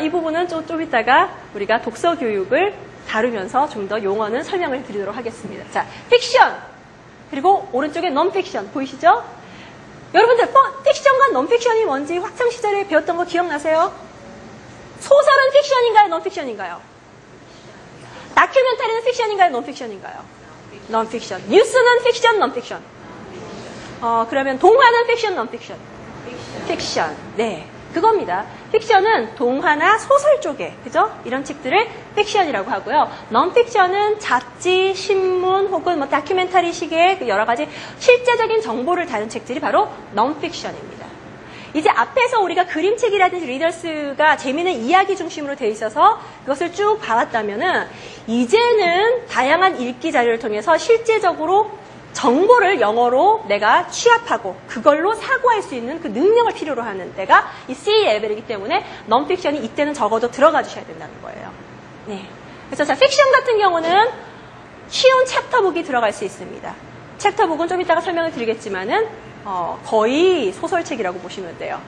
이 부분은 좀 이따가 우리가 독서 교육을 다루면서 좀 더 용어는 설명을 드리도록 하겠습니다. 자, 픽션 그리고 오른쪽에 non-fiction 보이시죠? 여러분들 픽션과 non-fiction이 뭔지 학창 시절에 배웠던 거 기억나세요? 소설은 픽션인가요? non-fiction인가요? 다큐멘터리는 픽션인가요? non-fiction인가요? non-fiction. 뉴스는 픽션, non-fiction. 그러면 동화는 픽션, non-fiction. 픽션. 네. 그겁니다. 픽션은 동화나 소설 쪽에, 그죠? 이런 책들을 픽션이라고 하고요. non-fiction은 잡지, 신문 혹은 뭐 다큐멘터리식의 그 여러 가지 실제적인 정보를 다룬 책들이 바로 non-fiction입니다. 이제 앞에서 우리가 그림책이라든지 리더스가 재미있는 이야기 중심으로 돼 있어서 그것을 쭉 봐왔다면은 이제는 다양한 읽기 자료를 통해서 실제적으로 정보를 영어로 내가 취합하고 그걸로 사고할 수 있는 그 능력을 필요로 하는 데가 이 C 레벨이기 때문에 non-fiction이 이때는 적어도 들어가 주셔야 된다는 거예요. 네. 그래서 자, 픽션 같은 경우는 쉬운 챕터북이 들어갈 수 있습니다. 챕터북은 좀 이따가 설명을 드리겠지만은 거의 소설책이라고 보시면 돼요.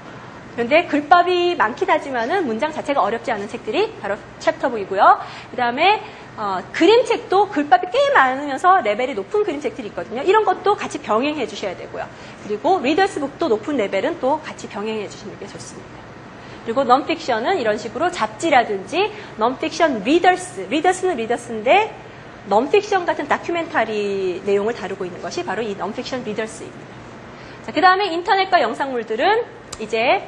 그런데 글밥이 많긴 하지만은 문장 자체가 어렵지 않은 책들이 바로 챕터북이고요. 그 다음에 그림책도 글밥이 꽤 많으면서 레벨이 높은 그림책들이 있거든요. 이런 것도 같이 병행해 주셔야 되고요. 그리고 리더스북도 높은 레벨은 또 같이 병행해 주시는 게 좋습니다. 그리고 non-fiction은 이런 식으로 잡지라든지 non-fiction 리더스는 리더스인데 non-fiction 같은 다큐멘터리 내용을 다루고 있는 것이 바로 이 non-fiction 리더스입니다. 자, 그 다음에 인터넷과 영상물들은 이제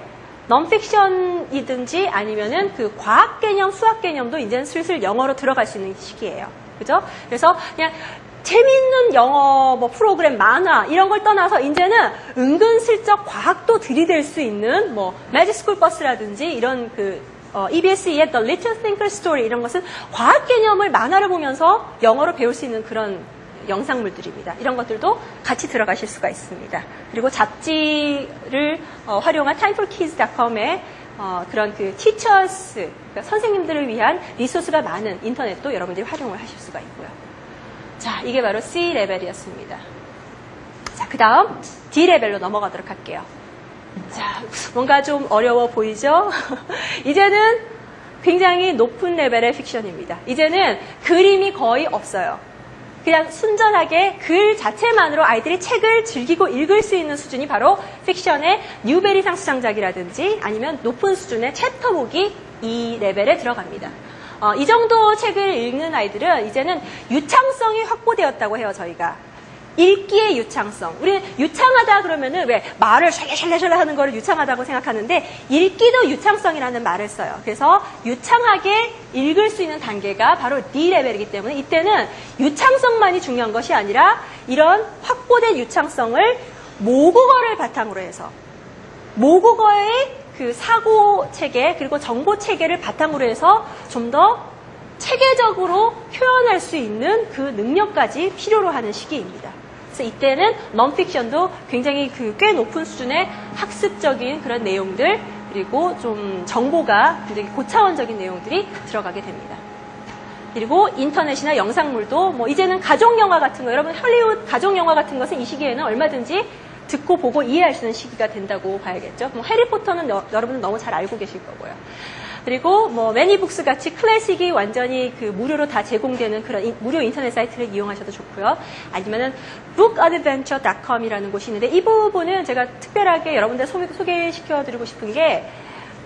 non-fiction이든지 아니면은 그 과학 개념, 수학 개념도 이제는 슬슬 영어로 들어갈 수 있는 시기예요. 그죠? 그래서 그냥 재밌는 영어 뭐 프로그램, 만화 이런 걸 떠나서 이제는 은근슬쩍 과학도 들이댈 수 있는 뭐 매직 스쿨 버스라든지 이런 그 EBS의 The Little Thinker Story 이런 것은 과학 개념을 만화를 보면서 영어로 배울 수 있는 그런 영상물들입니다. 이런 것들도 같이 들어가실 수가 있습니다. 그리고 잡지를 활용한 timeforkids.com에 그런 그 teachers, 그러니까 선생님들을 위한 리소스가 많은 인터넷도 여러분들이 활용을 하실 수가 있고요. 자, 이게 바로 C 레벨이었습니다. 자, 그 다음 D 레벨로 넘어가도록 할게요. 자, 뭔가 좀 어려워 보이죠? 이제는 굉장히 높은 레벨의 픽션입니다. 이제는 그림이 거의 없어요. 그냥 순전하게 글 자체만으로 아이들이 책을 즐기고 읽을 수 있는 수준이 바로 픽션의 뉴베리상 수상작이라든지 아니면 높은 수준의 챕터북이 이 레벨에 들어갑니다. 이 정도 책을 읽는 아이들은 이제는 유창성이 확보되었다고 해요, 저희가. 읽기의 유창성. 우리는 유창하다 그러면은 왜 말을 샬라샬라샬라 하는 거를 유창하다고 생각하는데 읽기도 유창성이라는 말을 써요. 그래서 유창하게 읽을 수 있는 단계가 바로 D 레벨이기 때문에 이때는 유창성만이 중요한 것이 아니라 이런 확보된 유창성을 모국어를 바탕으로 해서 모국어의 그 사고 체계 그리고 정보 체계를 바탕으로 해서 좀 더 체계적으로 표현할 수 있는 그 능력까지 필요로 하는 시기입니다. 그래서 이때는 non-fiction도 굉장히 그 꽤 높은 수준의 학습적인 그런 내용들 그리고 좀 정보가 굉장히 고차원적인 내용들이 들어가게 됩니다. 그리고 인터넷이나 영상물도 뭐 이제는 가족영화 같은 거 여러분 할리우드 가족영화 같은 것은 이 시기에는 얼마든지 듣고 보고 이해할 수 있는 시기가 된다고 봐야겠죠. 뭐 해리포터는 여러분은 너무 잘 알고 계실 거고요. 그리고 뭐 매니북스 같이 클래식이 완전히 그 무료로 다 제공되는 그런 무료 인터넷 사이트를 이용하셔도 좋고요. 아니면은 bookadventure.com이라는 곳이 있는데 이 부분은 제가 특별하게 여러분들 소개시켜드리고 싶은 게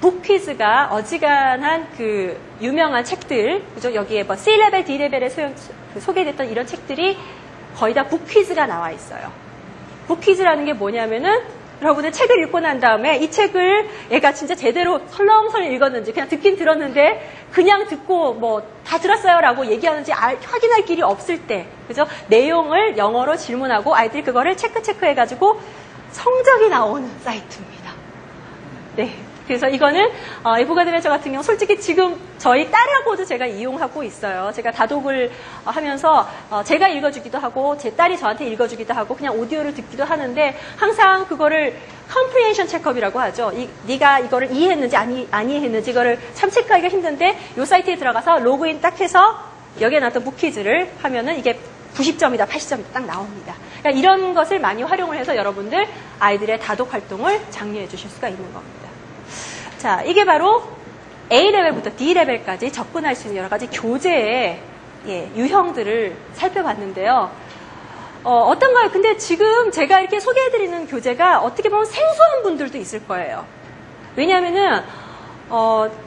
북퀴즈가 어지간한 그 유명한 책들, 그죠? 여기에 뭐 C레벨, D레벨에 소개됐던 이런 책들이 거의 다 북퀴즈가 나와 있어요. 북퀴즈라는 게 뭐냐면은 여러분은 책을 읽고 난 다음에 이 책을 얘가 진짜 제대로 설렁설렁 읽었는지 그냥 듣긴 들었는데 그냥 듣고 뭐 다 들었어요라고 얘기하는지 확인할 길이 없을 때 그죠? 내용을 영어로 질문하고 아이들이 그거를 체크해가지고 성적이 나오는 사이트입니다. 네. 그래서 이거는 에보가드벤처 같은 경우 솔직히 지금 저희 딸하고도 제가 이용하고 있어요. 제가 다독을 하면서 제가 읽어주기도 하고 제 딸이 저한테 읽어주기도 하고 그냥 오디오를 듣기도 하는데 항상 그거를 comprehension checkup이라고 하죠. 네가 이거를 이해했는지 안 이해했는지 이거를 참 체크하기가 힘든데 이 사이트에 들어가서 로그인 딱 해서 여기에 나왔던 북퀴즈를 하면은 이게 90점이다, 80점이다 딱 나옵니다. 그러니까 이런 것을 많이 활용을 해서 여러분들 아이들의 다독 활동을 장려해 주실 수가 있는 겁니다. 자, 이게 바로 A레벨부터 D레벨까지 접근할 수 있는 여러 가지 교재의 유형들을 살펴봤는데요. 어떤가요? 근데 지금 제가 이렇게 소개해드리는 교재가 어떻게 보면 생소한 분들도 있을 거예요. 왜냐하면은,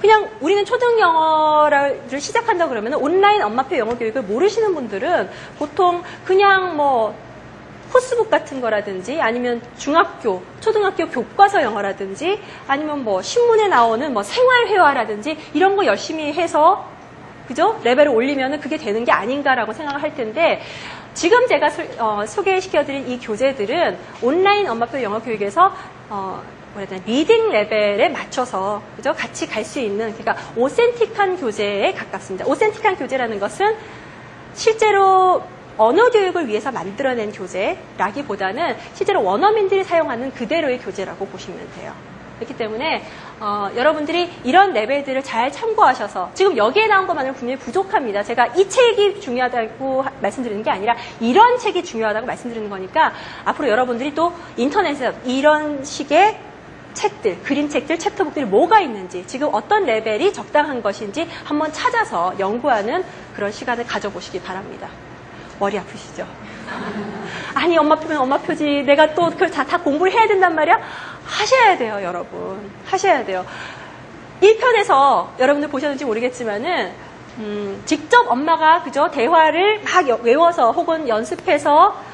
그냥 우리는 초등 영어를 시작한다 그러면 온라인 엄마표 영어 교육을 모르시는 분들은 보통 그냥 뭐 코스북 같은 거라든지 아니면 중학교, 초등학교 교과서 영어라든지 아니면 뭐 신문에 나오는 뭐 생활회화라든지 이런 거 열심히 해서 그죠? 레벨을 올리면은 그게 되는 게 아닌가라고 생각을 할 텐데 지금 제가 소개시켜드린 이 교재들은 온라인 엄마표 영어 교육에서 리딩 레벨에 맞춰서 그죠? 같이 갈 수 있는 그러니까 오센틱한 교재에 가깝습니다. 오센틱한 교재라는 것은 실제로 언어 교육을 위해서 만들어낸 교재라기보다는 실제로 원어민들이 사용하는 그대로의 교재라고 보시면 돼요. 그렇기 때문에 여러분들이 이런 레벨들을 잘 참고하셔서 지금 여기에 나온 것만으로 분명히 부족합니다. 제가 이 책이 중요하다고 말씀드리는 게 아니라 이런 책이 중요하다고 말씀드리는 거니까 앞으로 여러분들이 또 인터넷에서 이런 식의 책들, 그림책들, 챕터북들이 뭐가 있는지 지금 어떤 레벨이 적당한 것인지 한번 찾아서 연구하는 그런 시간을 가져보시기 바랍니다. 머리 아프시죠? 아니 엄마표면 엄마표지 내가 또 그걸 다 공부를 해야 된단 말이야? 하셔야 돼요, 여러분. 하셔야 돼요. 1편에서 여러분들 보셨는지 모르겠지만은 직접 엄마가 그죠 대화를 막 외워서 혹은 연습해서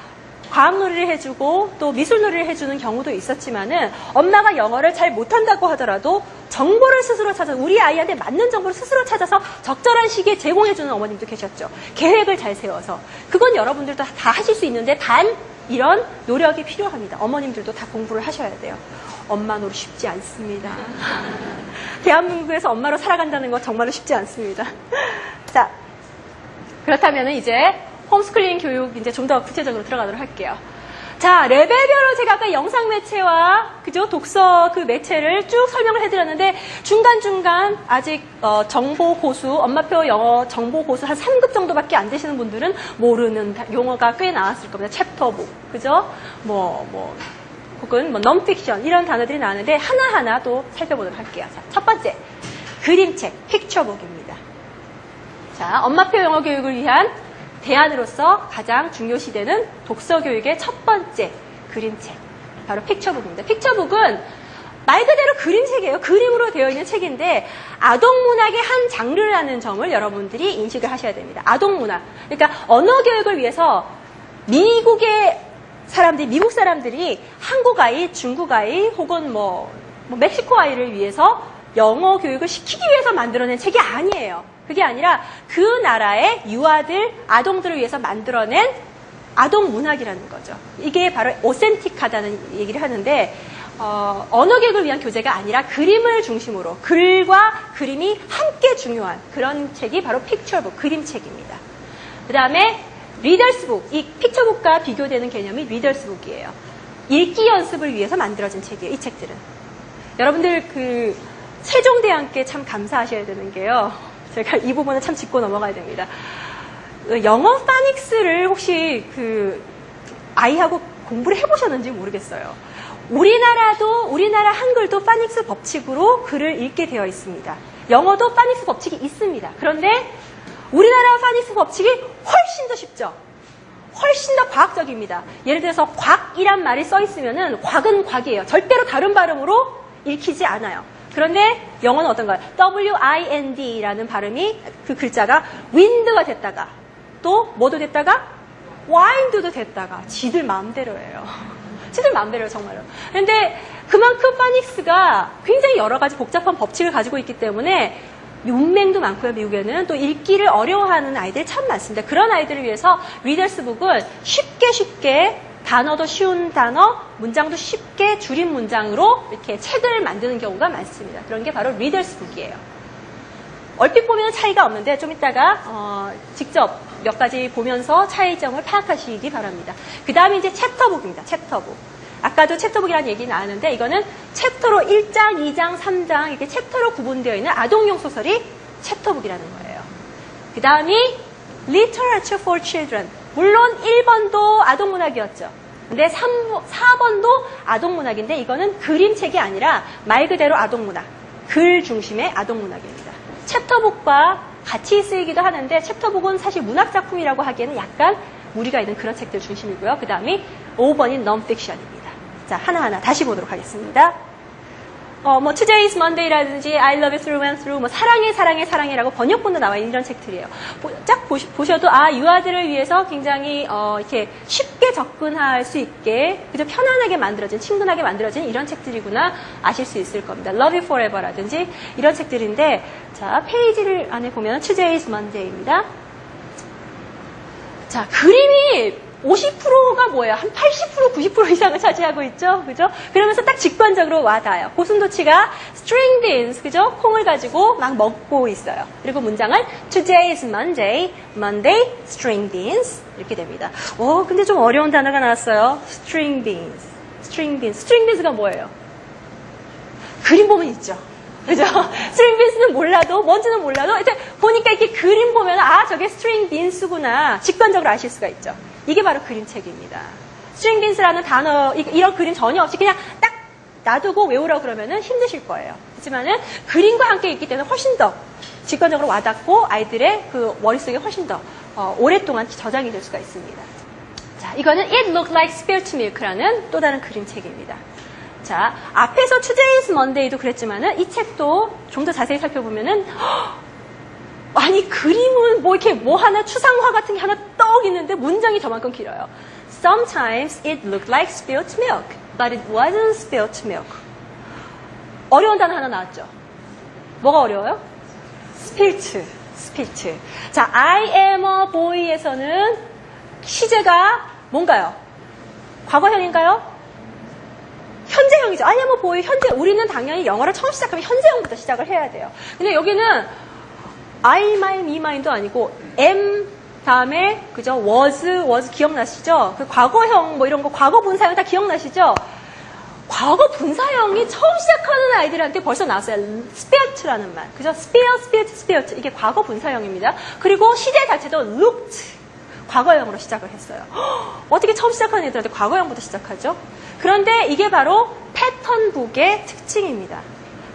과학놀이를 해주고 또 미술놀이를 해주는 경우도 있었지만은 엄마가 영어를 잘 못한다고 하더라도 정보를 스스로 찾아서 우리 아이한테 맞는 정보를 스스로 찾아서 적절한 시기에 제공해주는 어머님도 계셨죠. 계획을 잘 세워서. 그건 여러분들도 다 하실 수 있는데 단 이런 노력이 필요합니다. 어머님들도 다 공부를 하셔야 돼요. 엄마 노릇 쉽지 않습니다. 대한민국에서 엄마로 살아간다는 거 정말로 쉽지 않습니다. 자, 그렇다면 이제 홈스쿨링 교육 이제 좀 더 구체적으로 들어가도록 할게요. 자, 레벨별로 제가 아까 영상 매체와 그죠 독서 그 매체를 쭉 설명을 해드렸는데 중간중간 아직 정보 고수, 엄마표 영어 정보 고수 한 3급 정도밖에 안 되시는 분들은 모르는 용어가 꽤 나왔을 겁니다. 챕터북, 그죠? 혹은 넌픽션 이런 단어들이 나왔는데 하나하나 또 살펴보도록 할게요. 자, 첫 번째, 그림책, 픽처북입니다. 자, 엄마표 영어 교육을 위한 대안으로서 가장 중요시되는 독서 교육의 첫 번째 그림책, 바로 픽처북입니다. 픽처북은 말 그대로 그림책이에요. 그림으로 되어 있는 책인데 아동문학의 한 장르라는 점을 여러분들이 인식을 하셔야 됩니다. 아동문학. 그러니까 언어 교육을 위해서 미국 사람들이 한국 아이, 중국 아이 혹은 멕시코 아이를 위해서 영어 교육을 시키기 위해서 만들어낸 책이 아니에요. 그게 아니라 그 나라의 유아들, 아동들을 위해서 만들어낸 아동 문학이라는 거죠. 이게 바로 오센틱하다는 얘기를 하는데 언어 교육을 위한 교재가 아니라 그림을 중심으로 글과 그림이 함께 중요한 그런 책이 바로 픽처북, 그림책입니다. 그 다음에 리더스북, 이 픽처북과 비교되는 개념이 리더스북이에요. 읽기 연습을 위해서 만들어진 책이에요, 이 책들은. 여러분들 세종대왕께 참 감사하셔야 되는 게요. 제가 이 부분은 참 짚고 넘어가야 됩니다. 영어 파닉스를 혹시 아이하고 공부를 해보셨는지 모르겠어요. 우리나라 한글도 파닉스 법칙으로 글을 읽게 되어 있습니다. 영어도 파닉스 법칙이 있습니다. 그런데 우리나라 파닉스 법칙이 훨씬 더 쉽죠. 훨씬 더 과학적입니다. 예를 들어서 곽이란 말이 써 있으면은 곽은 곽이에요. 절대로 다른 발음으로 읽히지 않아요. 그런데 영어는 어떤가요? WIND라는 발음이 그 글자가 wind가 됐다가 또 뭐도 됐다가 wind도 됐다가 지들 마음대로예요. 지들 마음대로예요, 정말로. 그런데 그만큼 파닉스가 굉장히 여러 가지 복잡한 법칙을 가지고 있기 때문에 문맹도 많고요, 미국에는. 또 읽기를 어려워하는 아이들이 참 많습니다. 그런 아이들을 위해서 리더스북은 쉽게 단어도 쉬운 단어, 문장도 쉽게 줄인 문장으로 이렇게 책을 만드는 경우가 많습니다. 그런 게 바로 리더스북이에요. 얼핏 보면 차이가 없는데 좀 이따가 직접 몇 가지 보면서 차이점을 파악하시기 바랍니다. 그 다음에 이제 챕터북입니다. 챕터북. 아까도 챕터북이라는 얘기 나왔는데 이거는 챕터로 1장, 2장, 3장 이렇게 챕터로 구분되어 있는 아동용 소설이 챕터북이라는 거예요. 그 다음이 Literature for Children. 물론 1번도 아동문학이었죠. 근데 4번도 아동문학인데 이거는 그림책이 아니라 말 그대로 아동문학. 글 중심의 아동문학입니다. 챕터북과 같이 쓰이기도 하는데 챕터북은 사실 문학작품이라고 하기에는 약간 무리가 있는 그런 책들 중심이고요. 그 다음이 5번인 non-fiction입니다. 자, 하나하나 다시 보도록 하겠습니다. Today's Monday라든지 I Love You Through and Through, 사랑해라고 번역본도 나와 있는 이런 책들이에요. 쫙 보셔도, 유아들을 위해서 굉장히, 이렇게 쉽게 접근할 수 있게, 그저 편안하게 만들어진, 친근하게 만들어진 이런 책들이구나 아실 수 있을 겁니다. Love You Forever라든지 이런 책들인데, 자, 페이지를 안에 보면 Today's Monday입니다. 자, 그림이 50%가 뭐예요? 한 80%, 90% 이상을 차지하고 있죠? 그죠? 그러면서 딱 직관적으로 와닿아요. 고슴도치가 string beans, 그죠? 콩을 가지고 막 먹고 있어요. 그리고 문장은 Today is Monday, Monday, string beans. 이렇게 됩니다. 근데 좀 어려운 단어가 나왔어요. string beans. string beans. string beans가 뭐예요? 그림 보면 있죠? 그죠? string beans는 몰라도, 뭔지는 몰라도, 이제 보니까 이렇게 그림 보면, 저게 string beans구나. 직관적으로 아실 수가 있죠. 이게 바로 그림책입니다. string beans라는 단어, 이런 그림 전혀 없이 그냥 딱 놔두고 외우라고 그러면은 힘드실 거예요. 그렇지만은 그림과 함께 있기 때문에 훨씬 더 직관적으로 와닿고 아이들의 그 머릿속에 훨씬 더 오랫동안 저장이 될 수가 있습니다. 자, 이거는 It Looked Like Spilt Milk라는 또 다른 그림책입니다. 자, 앞에서 Today's Monday도 그랬지만은 이 책도 좀 더 자세히 살펴보면은 아니 그림은 뭐 이렇게 뭐 하나 추상화 같은 게 하나 떡 있는데 문장이 저만큼 길어요. Sometimes it looked like spilt milk, but it wasn't spilt milk. 어려운 단어 하나 나왔죠. 뭐가 어려워요? spilt. 자, I am a boy에서는 시제가 뭔가요? 과거형인가요? 현재형이죠. I am a boy, 현재. 우리는 당연히 영어를 처음 시작하면 현재형부터 시작을 해야 돼요. 근데 여기는 I, my, me, mine도 아니고 am 다음에 그죠? was 기억나시죠? 그 과거형 뭐 이런 거 과거 분사형 다 기억나시죠? 과거 분사형이 처음 시작하는 아이들한테 벌써 나왔어요. spilt라는 말. 그죠? spilt. 이게 과거 분사형입니다. 그리고 시제 자체도 looked. 과거형으로 시작을 했어요. 어떻게 처음 시작하는 애들한테 과거형부터 시작하죠? 그런데 이게 바로 패턴북의 특징입니다.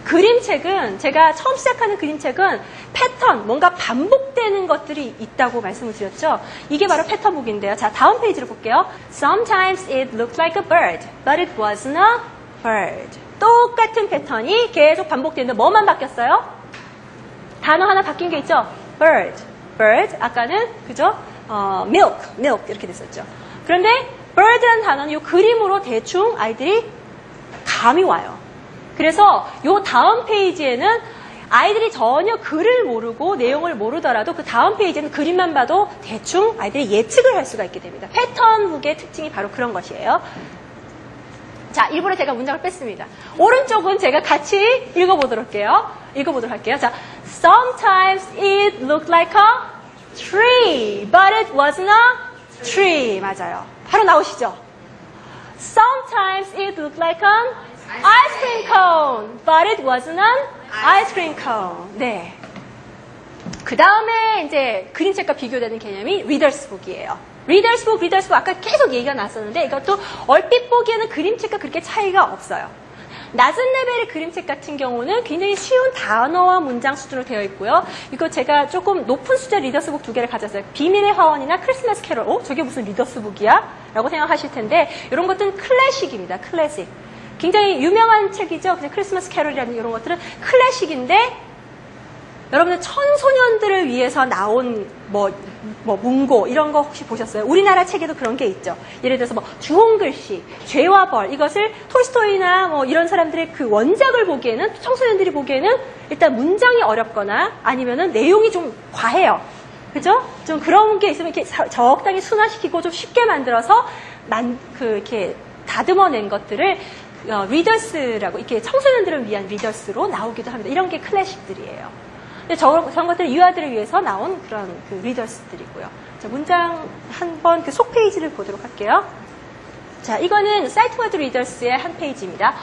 그림책은 제가 처음 시작하는 그림책은 패턴, 뭔가 반복되는 것들이 있다고 말씀을 드렸죠. 이게 바로 패턴북인데요. 자, 다음 페이지를 볼게요. Sometimes it looked like a bird, but it wasn't a bird. 똑같은 패턴이 계속 반복되는데 뭐만 바뀌었어요? 단어 하나 바뀐 게 있죠. bird. 아까는 그죠? milk 이렇게 됐었죠. 그런데 bird라는 단어는 이 그림으로 대충 아이들이 감이 와요. 그래서 이 다음 페이지에는 아이들이 전혀 글을 모르고 내용을 모르더라도 그 다음 페이지에는 그림만 봐도 대충 아이들이 예측을 할 수가 있게 됩니다. 패턴북의 특징이 바로 그런 것이에요. 자, 일부러 제가 문장을 뺐습니다. 오른쪽은 제가 같이 읽어보도록 할게요. 자, Sometimes it looked like a tree, but it wasn't a tree. 맞아요. 바로 나오시죠? Sometimes it looked like an ice cream cone, but it wasn't an ice cream cone. 네. 그 다음에 이제 그림책과 비교되는 개념이 readers book이에요. readers book 아까 계속 얘기가 났었는데 이것도 얼핏 보기에는 그림책과 그렇게 차이가 없어요. 낮은 레벨의 그림책 같은 경우는 굉장히 쉬운 단어와 문장 수준으로 되어 있고요. 이거 제가 조금 높은 수준의 리더스북 2개를 가졌어요. 비밀의 화원이나 크리스마스 캐롤. 저게 무슨 리더스북이야? 라고 생각하실 텐데 이런 것들은 클래식입니다. 클래식. 굉장히 유명한 책이죠. 그래서 크리스마스 캐롤이라는 이런 것들은 클래식인데 여러분들 청소년들을 위해서 나온 문고 이런 거 혹시 보셨어요? 우리나라 책에도 그런 게 있죠. 예를 들어서 주홍글씨, 죄와 벌 이것을 톨스토이나 이런 사람들의 그 원작을 보기에는 청소년들이 보기에는 일단 문장이 어렵거나 아니면은 내용이 좀 과해요. 그죠? 좀 그런 게 있으면 이렇게 적당히 순화시키고 좀 쉽게 만들어서 이렇게 다듬어낸 것들을 리더스라고 이렇게 청소년들을 위한 리더스로 나오기도 합니다. 이런 게 클래식들이에요. 근데 저런 것들은 유아들을 위해서 나온 그런 그 리더스들이고요. 자, 문장 한번 그 속 페이지를 보도록 할게요. 자, 이거는 사이트워드 리더스의 한 페이지입니다.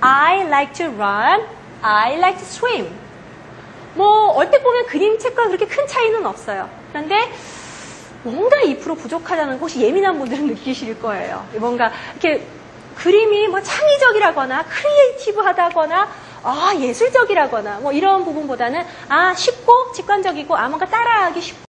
I like to run, I like to swim. 얼핏 보면 그림책과 그렇게 큰 차이는 없어요. 그런데 뭔가 2% 부족하다는 거 혹시 예민한 분들은 느끼실 거예요. 뭔가 이렇게 그림이 창의적이라거나 크리에이티브하다거나 예술적이라거나 뭐 이런 부분보다는 쉽고 직관적이고 뭔가 따라하기 쉽고